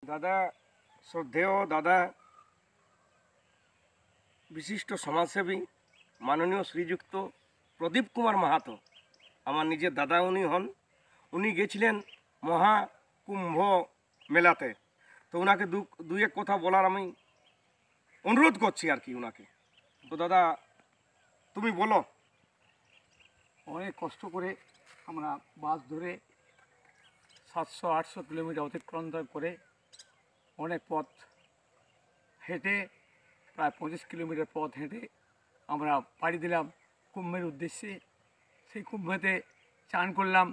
দাদা, শ্রদ্ধেয় দাদা, বিশিষ্ট সমাজসেবী মাননীয় শ্রীযুক্ত প্রদীপ কুমার মাহাতো, আমার নিজের দাদা উনি হন। উনি গেছিলেন মহাকুম্ভ মেলাতে, তো ওনাকে দুই এক কথা বলার আমি অনুরোধ করছি আর কি ওনাকে। তো দাদা তুমি বলো। অনেক কষ্ট করে আমরা বাস ধরে 700-800 কিলোমিটার অতিক্রান্ত করে অনেক পথ হেঁটে প্রায় 25 কিলোমিটার পথ হেঁটে আমরা পাড়ি দিলাম কুম্ভের উদ্দেশ্যে। সেই কুম্ভেতে চান করলাম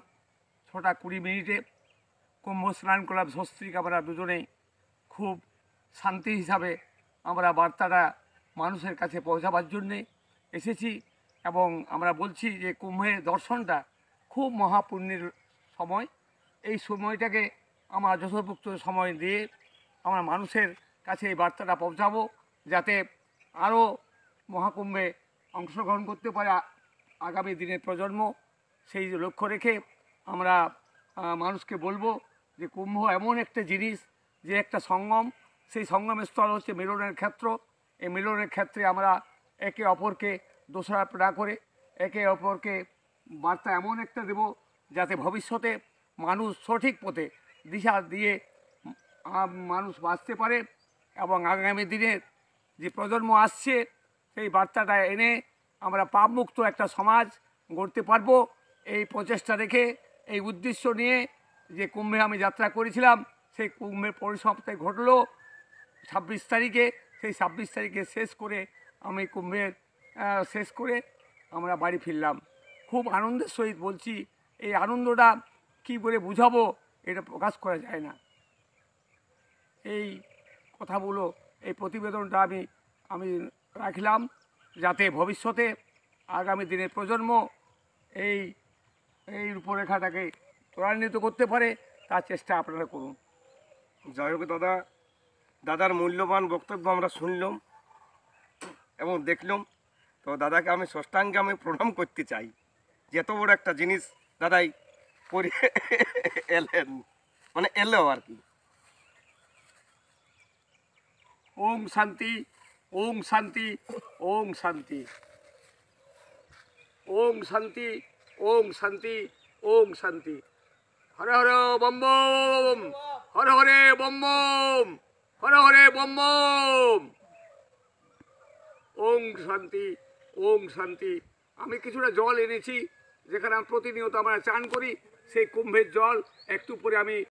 6:20 কুম্ভ স্নান করলাম সস্ত্রীক। আমরা দুজনেই খুব শান্তি হিসাবে আমরা বার্তাটা মানুষের কাছে পৌঁছাবার জন্যে এসেছি এবং আমরা বলছি যে কুম্ভের দর্শনটা খুব মহাপুণ্যের সময়। এই সময়টাকে আমরা যথোপযুক্ত সময় দিয়ে আমরা মানুষের কাছে এই বার্তাটা পৌঁছাবো, যাতে আরও মহাকুম্ভে অংশগ্রহণ করতে পারে আগামী দিনের প্রজন্ম। সেই লক্ষ্য রেখে আমরা মানুষকে বলবো যে কুম্ভ এমন একটা জিনিস যে একটা সঙ্গম, সেই সঙ্গমের স্থল হচ্ছে মিলনের ক্ষেত্র। এই মিলনের ক্ষেত্রে আমরা একে অপরকে দোষারোপ না করে একে অপরকে বার্তা এমন একটা দেব যাতে ভবিষ্যতে মানুষ সঠিক পথে দিশা দিয়ে মানুষ বাঁচতে পারে এবং আগামী দিনের যে প্রজন্ম আসছে সেই বার্তাটা এনে আমরা পাপমুক্ত একটা সমাজ গড়তে পারবো। এই প্রচেষ্টা রেখে এই উদ্দেশ্য নিয়ে যে কুম্ভে আমি যাত্রা করেছিলাম, সেই কুম্ভের পরিসমাপ্তি ঘটলো 26 তারিখে। সেই 26 তারিখে শেষ করে আমি কুম্ভের শেষ করে আমরা বাড়ি ফিরলাম। খুব আনন্দের সহিত বলছি, এই আনন্দটা কী করে বুঝাবো এটা প্রকাশ করা যায় না। এই কথাগুলো, এই প্রতিবেদনটা আমি রাখলাম যাতে ভবিষ্যতে আগামী দিনের প্রজন্ম এই রূপরেখাটাকে ত্বরান্বিত করতে পারে, তার চেষ্টা আপনারা করুন। যাই হোক দাদা, দাদার মূল্যবান বক্তব্য আমরা শুনলাম এবং দেখলাম। তো দাদাকে আমি ষষ্ঠাঙ্গে আমি প্রণাম করতে চাই যে এত বড় একটা জিনিস দাদাই করে এলেন, মানে এলো আর কি। ওম শান্তি, ওম শান্তি, ওম শান্তি, ওম শান্তি, ওম শান্তি, ওম শান্তি। Hare Hare bomb bomb, Hare Hare bomb bomb, Hare Hare bomb bomb. ওম শান্তি, ওম শান্তি। আমি কিছুটা জল এনেছি, যেখানে প্রতিনিয়ত আমরা চান করি, সেই কুম্ভের জল একটু পরে আমি